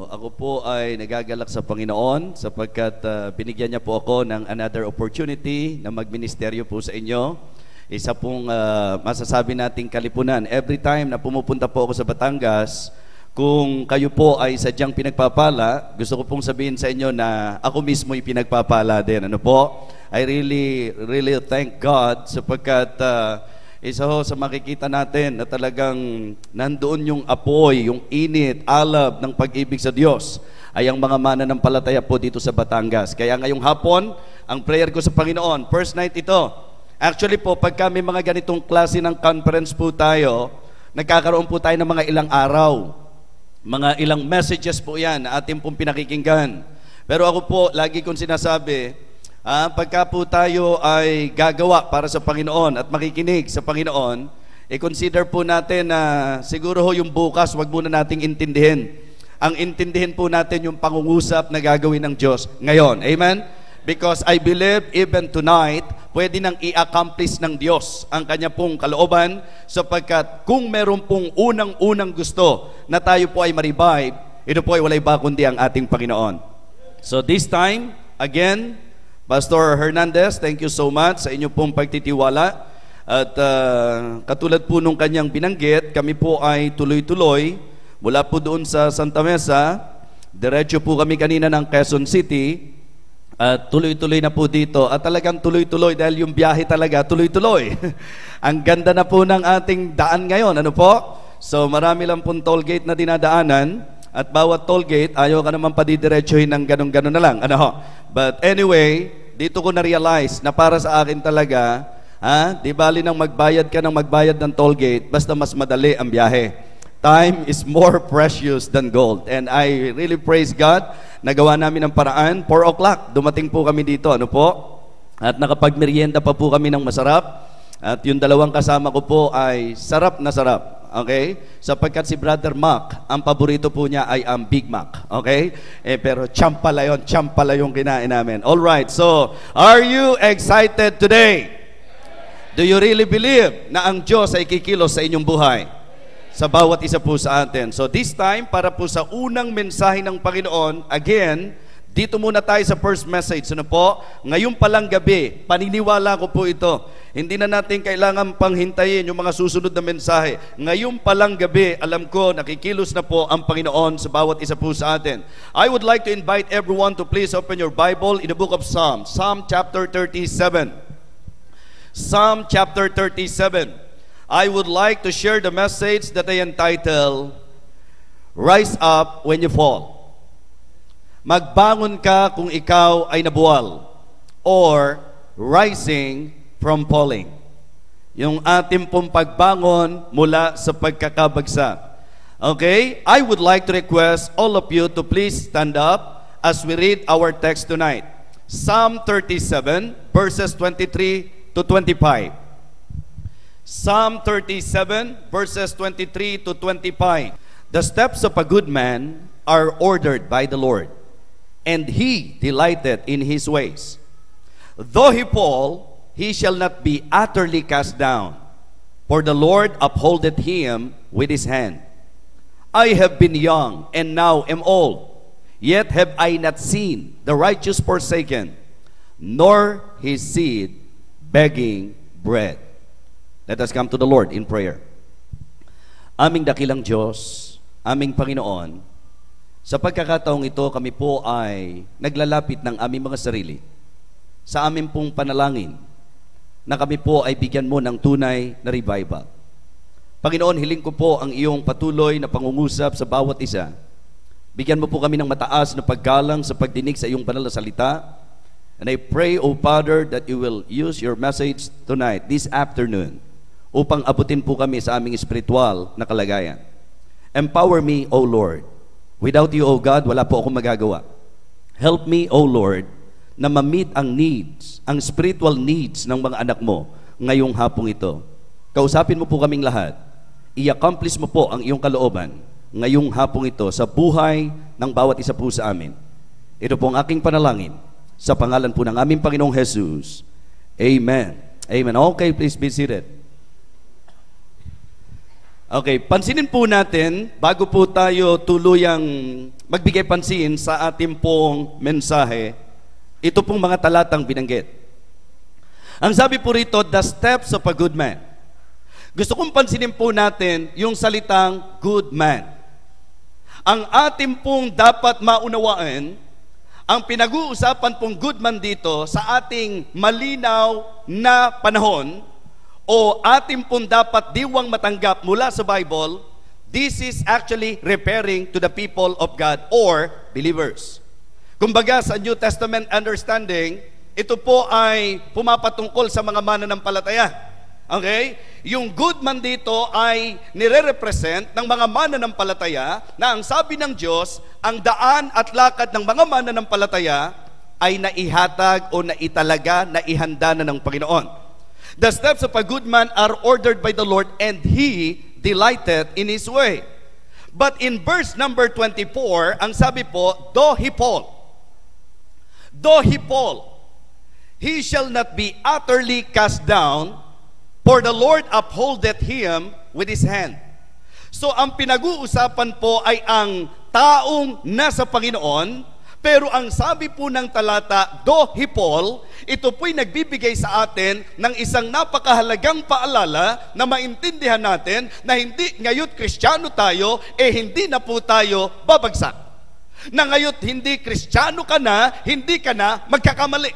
Ako po ay nagagalak sa Panginoon sapagkat binigyan niya po ako ng another opportunity na magministeryo po sa inyo. Isa pong masasabi nating kalipunan. Every time na pumupunta po ako sa Batangas, kung kayo po ay sadyang pinagpapala, gusto ko pong sabihin sa inyo na ako mismo ay pinagpapala din. Ano po? I really thank God sapagkat isa ho sa makikita natin na talagang nandoon yung apoy, yung init, alab ng pag-ibig sa Diyos ay ang mga mananampalataya po dito sa Batangas. Kaya ngayong hapon, ang prayer ko sa Panginoon, first night ito. Actually po, pagka may mga ganitong klase ng conference po tayo, nagkakaroon po tayo ng mga ilang araw. Mga ilang messages po yan na ating pong pinakikinggan. Pero ako po, lagi kong sinasabi, pagka po tayo ay gagawa para sa Panginoon at makikinig sa Panginoon, i-consider po natin na siguro ho yung bukas, wag muna nating intindihin. Ang intindihin po natin yung pangungusap na gagawin ng Diyos ngayon. Amen? Because I believe even tonight, pwede nang i-accomplish ng Diyos ang kanya pong kalooban sapagkat kung meron pong unang-unang gusto na tayo po ay ma-revive, ito po ay walay ba kundi ang ating Panginoon. So this time, again, Pastor Hernandez, thank you so much sa inyo pong pagtitiwala. At katulad po nung kanyang binanggit, kami po ay tuloy-tuloy mula po doon sa Santa Mesa. Diretso po kami kanina ng Quezon City at tuloy-tuloy na po dito. At talagang tuloy-tuloy dahil yung biyahe talaga tuloy-tuloy. Ang ganda na po ng ating daan ngayon. Ano po? So marami lang pong toll gate na dinadaanan. At bawat toll gate, ayaw ka naman padidiretsuhin ng ganun-ganun na lang. Ano? But anyway, dito ko na-realize na para sa akin talaga, di bali nang magbayad ka ng magbayad ng toll gate, basta mas madali ang biyahe. Time is more precious than gold. And I really praise God, nagawa namin ang paraan. 4 o'clock, dumating po kami dito. Ano po? At nakapagmerienda pa po kami ng masarap. At yung dalawang kasama ko po ay sarap na sarap. Okay? Sapagkat si Brother Mac, ang paborito po niya ay ang Big Mac. Okay? Pero champala yung kinain namin. Alright, so, are you excited today? Do you really believe na ang Diyos ay kikilos sa inyong buhay? Sa bawat isa po sa atin. So this time, para po sa unang mensahe ng Panginoon, again, dito muna tayo sa first message. Ano po? Ngayon palang gabi, paniniwala ko po ito. Hindi na natin kailangan panghintayin yung mga susunod na mensahe. Ngayon palang gabi, alam ko, nakikilos na po ang Panginoon sa bawat isa po sa atin. I would like to invite everyone to please open your Bible in the book of Psalms. Psalm chapter 37. Psalm chapter 37. I would like to share the message that I entitled, Rise Up When You Fall. Magbangon ka kung ikaw ay nabuwal, or rising from falling. Yung ating pong pagbangon mula sa pagkakabagsak. Okay? I would like to request all of you to please stand up as we read our text tonight. Psalm 37 verses 23 to 25. Psalm 37 verses 23 to 25. The steps of a good man are ordered by the Lord, and he delighted in his ways. Though he fall, he shall not be utterly cast down, for the Lord upholdeth him with his hand. I have been young, and now am old, yet have I not seen the righteous forsaken, nor his seed begging bread. Let us come to the Lord in prayer. Aming dakilang Diyos, aming Panginoon, sa pagkakataong ito, kami po ay naglalapit ng aming mga sarili sa aming pong panalangin na kami po ay bigyan mo ng tunay na revival. Panginoon, hiling ko po ang iyong patuloy na pangungusap sa bawat isa. Bigyan mo po kami ng mataas na paggalang sa pagdinig sa iyong banal na salita. And I pray, O Father, that you will use your message tonight, this afternoon, upang abutin po kami sa aming spiritual na kalagayan. Empower me, O Lord. Without you, O God, wala po akong magagawa. Help me, O Lord, na ma-meet ang needs, ang spiritual needs ng mga anak mo ngayong hapong ito. Kausapin mo po kaming lahat. I-accomplish mo po ang iyong kalooban ngayong hapong ito sa buhay ng bawat isa po sa amin. Ito po ang aking panalangin sa pangalan po ng aming Panginoong Jesus. Amen. Amen. Okay, please be seated. Okay, pansinin po natin, bago po tayo tuluyang magbigay pansin sa ating pong mensahe, ito pong mga talatang binanggit. Ang sabi po rito, the steps of a good man. Gusto kong pansinin po natin yung salitang good man. Ang ating pong dapat maunawaan, ang pinag-uusapan pong good man dito sa ating malinaw na panahon, o ating pong dapat diwang matanggap mula sa Bible, this is actually referring to the people of God or believers. Kumbaga sa New Testament understanding, ito po ay pumapatungkol sa mga mananampalataya. Okay? Yung good man dito ay nire-represent ng mga mananampalataya na ang sabi ng Diyos, ang daan at lakad ng mga mananampalataya ay naihatag o naitalaga, naihanda na ng Panginoon. The steps of a good man are ordered by the Lord, and He delighted in His way. But in verse number 24, ang sabi po, though he fall, he shall not be utterly cast down, for the Lord upholdeth him with His hand. So ang pinag-uusapan po ay ang taong nasa Panginoon. Pero ang sabi po ng talata, though he fall, ito po'y nagbibigay sa atin ng isang napakahalagang paalala na maintindihan natin na hindi ngayon Kristiyano tayo, hindi na po tayo babagsak. Na ngayon hindi Kristiyano ka na, hindi ka na magkakamali.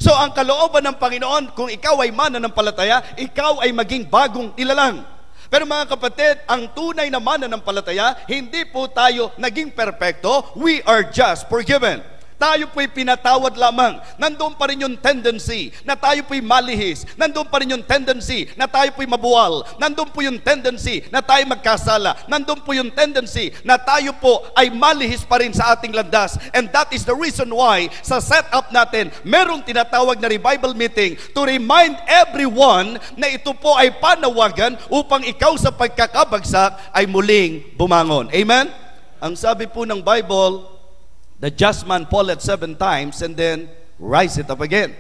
So ang kalooban ng Panginoon, kung ikaw ay mananampalataya, ikaw ay maging bagong nilalang. Pero mga kapatid, ang tunay na mananampalataya, hindi po tayo naging perpekto, we are just forgiven. Tayo po'y pinatawad lamang. Nandoon pa rin yung tendency na tayo po'y malihis. Nandoon pa rin yung tendency na tayo po'y mabuwal. Nandoon po yung tendency na tayo magkasala. Nandoon po yung tendency na tayo po ay malihis pa rin sa ating landas. And that is the reason why sa setup natin, merong tinatawag na revival meeting to remind everyone na ito po ay panawagan upang ikaw sa pagkakabagsak ay muling bumangon. Amen? Ang sabi po ng Bible, the just man falleth 7 times and then riseth up again.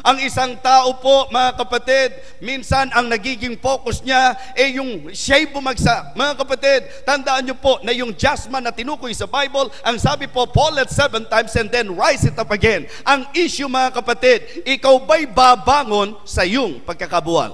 Ang isang tao po, mga kapatid, minsan ang nagiging focus niya yung siya'y bumagsak. Mga kapatid, tandaan niyo po na yung just man na tinukoy sa Bible, ang sabi po, falleth 7 times and then riseth up again. Ang issue, mga kapatid, ikaw ba'y babangon sa iyong pagkakabuwal?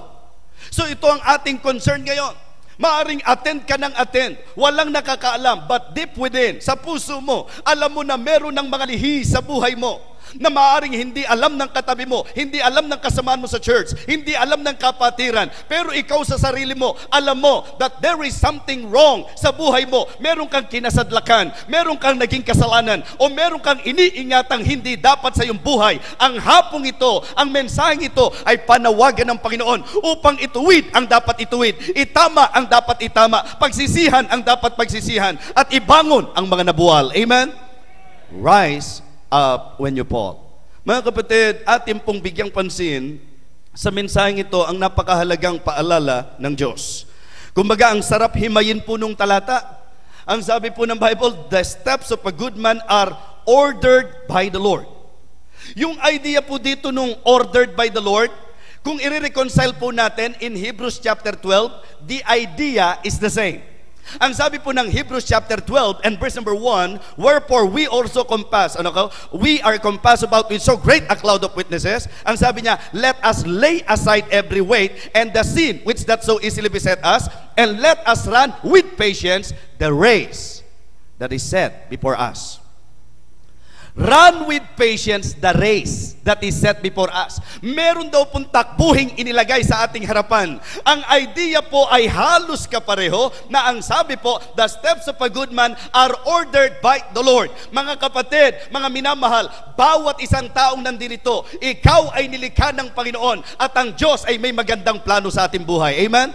So ito ang ating concern ngayon. Maaring attend ka ng attend, walang nakakaalam, but deep within, sa puso mo, alam mo na meron ng mga lihi sa buhay mo, na maaring hindi alam ng katabi mo, hindi alam ng kasamaan mo sa church, hindi alam ng kapatiran, pero ikaw sa sarili mo, alam mo that there is something wrong sa buhay mo. Meron kang kinasadlakan, meron kang naging kasalanan, o meron kang iniingatang hindi dapat sa iyong buhay. Ang hapong ito, ang mensaheng ito ay panawagan ng Panginoon upang ituwid ang dapat ituwid, itama ang dapat itama, pagsisihan ang dapat pagsisihan, at ibangon ang mga nabuwal. Amen? Rise up when you fall. Mga kapatid, atin pong bigyang pansin sa mensaheng ito ang napakahalagang paalala ng Diyos. Kumbaga, ang sarap himayin po nung talata. Ang sabi po ng Bible, the steps of a good man are ordered by the Lord. Yung idea po dito nung ordered by the Lord, kung i-reconcile po natin in Hebrews chapter 12, the idea is the same. Ang sabi po ng Hebrews chapter 12 and verse number 1, wherefore we also compass, we are compassed about with so great a cloud of witnesses. Ang sabi niya, let us lay aside every weight and the sin which that so easily beset us, and let us run with patience the race that is set before us. Run with patience the race that is set before us. Meron daw pong takbuhing inilagay sa ating harapan. Ang idea po ay halos kapareho na ang sabi po, the steps of a good man are ordered by the Lord. Mga kapatid, mga minamahal, bawat isang taong nandito, ikaw ay nilikha ng Panginoon at ang Diyos ay may magandang plano sa ating buhay. Amen?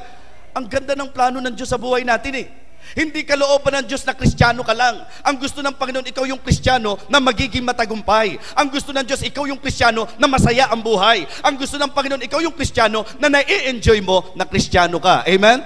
Ang ganda ng plano ng Diyos sa buhay natin Hindi kalooban ng Diyos na Kristiyano ka lang. Ang gusto ng Panginoon, ikaw yung Kristiyano na magiging matagumpay. Ang gusto ng Diyos, ikaw yung Kristiyano na masaya ang buhay. Ang gusto ng Panginoon, ikaw yung Kristiyano na nai-enjoy mo na Kristiyano ka. Amen?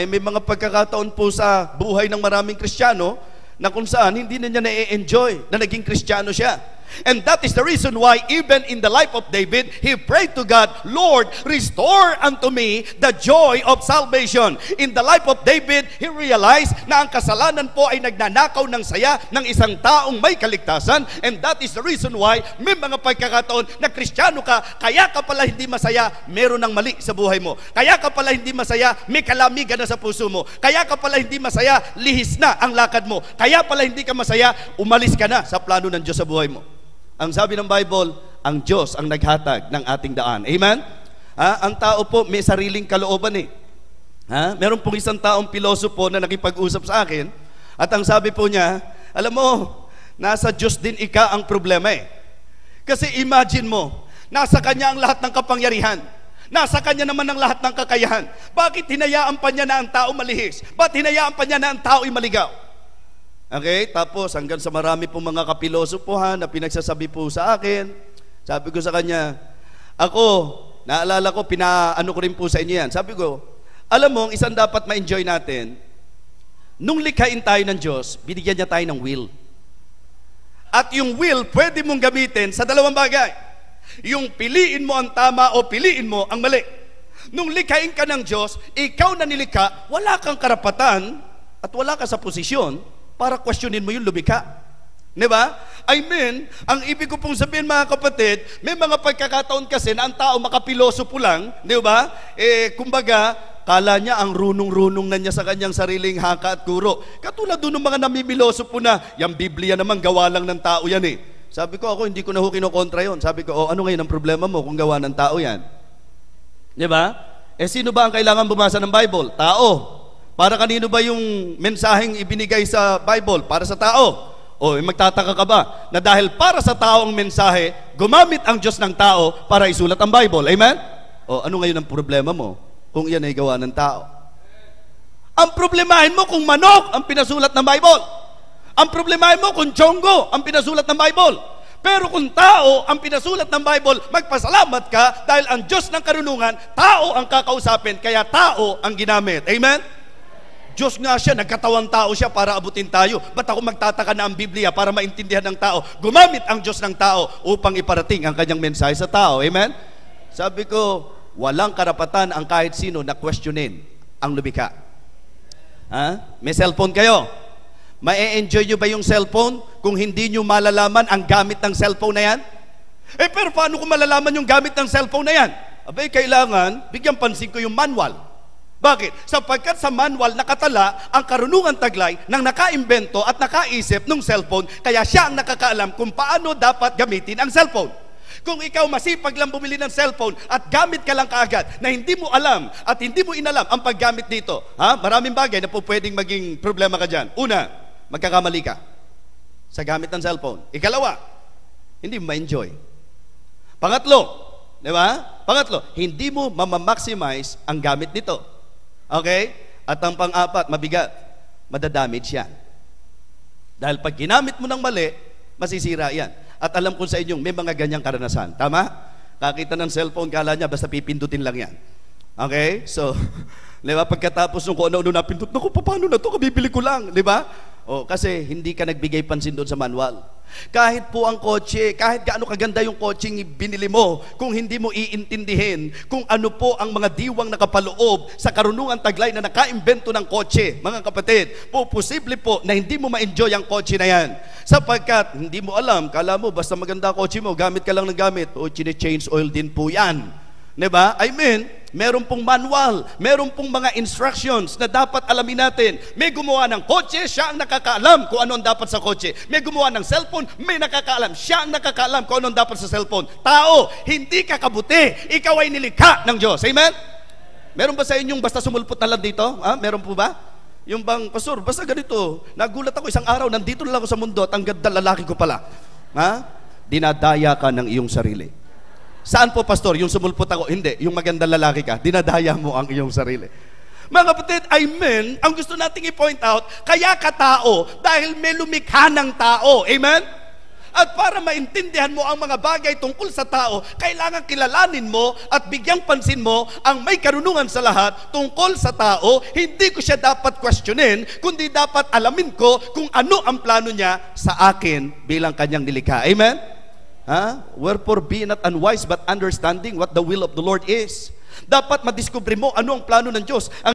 May mga pagkakataon po sa buhay ng maraming Kristiyano na kung saan hindi na niya nai-enjoy na naging Kristiyano siya. And that is the reason why even in the life of David, he prayed to God, Lord, restore unto me the joy of salvation. In the life of David, he realized na ang kasalanan po ay nagnanakaw ng saya ng isang taong may kaligtasan. And that is the reason why may mga pagkakataon na Kristiyano ka, kaya ka pala hindi masaya, meron ng mali sa buhay mo. Kaya ka pala hindi masaya, may kalamigan na sa puso mo. Kaya ka pala hindi masaya, lihis na ang lakad mo. Kaya pala hindi ka masaya, umalis ka na sa plano ng Diyos sa buhay mo. Ang sabi ng Bible, ang Diyos ang naghatag ng ating daan. Amen? Ang tao po may sariling kalooban eh. Meron pong isang taong pilosopo na nakipag-usap sa akin at ang sabi po niya, alam mo, nasa Diyos din ika ang problema eh. Kasi imagine mo, nasa Kanya ang lahat ng kapangyarihan. Nasa Kanya naman ang lahat ng kakayahan. Bakit hinayaan pa niya na ang tao malihis? Bakit hinayaan pa niya na ang tao ay maligaw? Okay, tapos hanggang sa marami pong mga kapilosopohan na pinagsasabi po sa akin, sabi ko sa kanya, ako, naalala ko, pinaano ko rin po sa inyo yan. Sabi ko, alam mo, isang dapat ma-enjoy natin, nung likhain tayo ng Diyos, binigyan niya tayo ng will. At yung will, pwede mong gamitin sa dalawang bagay. Yung piliin mo ang tama o piliin mo ang mali. Nung likhain ka ng Diyos, ikaw na nilikha, wala kang karapatan at wala ka sa posisyon para questionin mo yung lumikha. Diba? I mean, ang ibig ko pong sabihin mga kapatid, may mga pagkakataon kasi na ang tao makapilosopo lang, diba? Kumbaga, kala niya ang runong-runong na niya sa kanyang sariling haka at kuro. Katulad doon ng mga namimilosopo na, yung Biblia naman gawa lang ng tao yan eh. Sabi ko, ako hindi ko na kinokontra yun. Sabi ko, ano ngayon ang problema mo kung gawa ng tao yan? Diba? Sino ba ang kailangan bumasa ng Bible? Tao. Para kanino ba yung mensaheng ibinigay sa Bible? Para sa tao. O magtataka ka ba na dahil para sa tao ang mensahe, gumamit ang Diyos ng tao para isulat ang Bible? Amen? O ano ngayon ang problema mo kung yan ay gawa ng tao? Ang problemahin mo kung manok ang pinasulat ng Bible. Ang problemahin mo kung tiyonggo ang pinasulat ng Bible. Pero kung tao ang pinasulat ng Bible, magpasalamat ka dahil ang Diyos ng karunungan, tao ang kakausapin, kaya tao ang ginamit. Amen? Diyos nga siya, nagkatawang tao siya para abutin tayo. Ba't ako magtataka na ang Biblia para maintindihan ng tao? Gumamit ang Diyos ng tao upang iparating ang kanyang mensahe sa tao. Amen? Sabi ko, walang karapatan ang kahit sino na questionin ang lumikha. May cellphone kayo? Ma-enjoy nyo ba yung cellphone kung hindi nyo malalaman ang gamit ng cellphone na yan? Pero paano kung malalaman yung gamit ng cellphone na yan? Abay, kailangan, bigyan pansin ko yung manual. Bakit? Sapagkat sa manual nakatala ang karunungan taglay ng nakaimbento at nakaisip ng cellphone, kaya siya ang nakakaalam kung paano dapat gamitin ang cellphone. Kung ikaw masipag lang bumili ng cellphone at gamit ka lang kaagad na hindi mo alam at hindi mo inalam ang paggamit dito, maraming bagay na po pwedeng maging problema ka dyan. Una, magkakamali ka sa gamit ng cellphone. Ikalawa, hindi mo ma-enjoy. Pangatlo, di ba? Pangatlo, hindi mo mamamaximize ang gamit nito. Okay? At ang pang-apat, mabigat, madadamage yan. Dahil pag ginamit mo ng mali, masisira yan. At alam ko sa inyong may mga ganyang karanasan. Tama? Kakita ng cellphone, kala niya basta pipindutin lang yan. Okay? So, di ba? Pagkatapos nung kung ano napindut, naku, paano na to? Kabibili ko lang. Di ba? Kasi hindi ka nagbigay pansin doon sa manual. Kahit po ang kotse, kahit gaano kaganda yung kotseng binili mo, kung hindi mo iintindihin kung ano po ang mga diwang nakapaloob sa karunungan taglay na nakaimbento ng kotse, mga kapatid, posible po na hindi mo ma-enjoy ang kotse na yan. Sapagkat hindi mo alam, kala mo basta maganda kotse mo, gamit ka lang ng gamit, chine-change oil din po yan. Diba? I mean, meron pong manual, meron pong mga instructions na dapat alamin natin. May gumawa ng kotse, siya ang nakakaalam kung ano ang dapat sa kotse. May gumawa ng cellphone, may nakakaalam, siya ang nakakaalam kung ano ang dapat sa cellphone. Tao, hindi ka kabuti, ikaw ay nilikha ng Diyos. Amen? Meron ba sa inyong basta sumulpot na lang dito? Meron po ba? Yung bang, pastor, basta ganito, nagulat ako isang araw, nandito na lang ako sa mundo at ang ganda lalaki ko pala. Dinadaya ka ng iyong sarili. Saan po, pastor? Yung sumulpot ako? Hindi. Yung magandang lalaki ka, dinadaya mo ang iyong sarili. Mga kapatid, amen, ang gusto nating i-point out, kaya ka tao dahil may lumikha ng tao. Amen? At para maintindihan mo ang mga bagay tungkol sa tao, kailangan kilalanin mo at bigyang pansin mo ang may karunungan sa lahat tungkol sa tao. Hindi ko siya dapat questionin, kundi dapat alamin ko kung ano ang plano niya sa akin bilang kanyang nilikha. Amen? Wherefore be not unwise but understanding what the will of the Lord is. Dapat madiskubre mo ano ang plano ng Diyos. Ang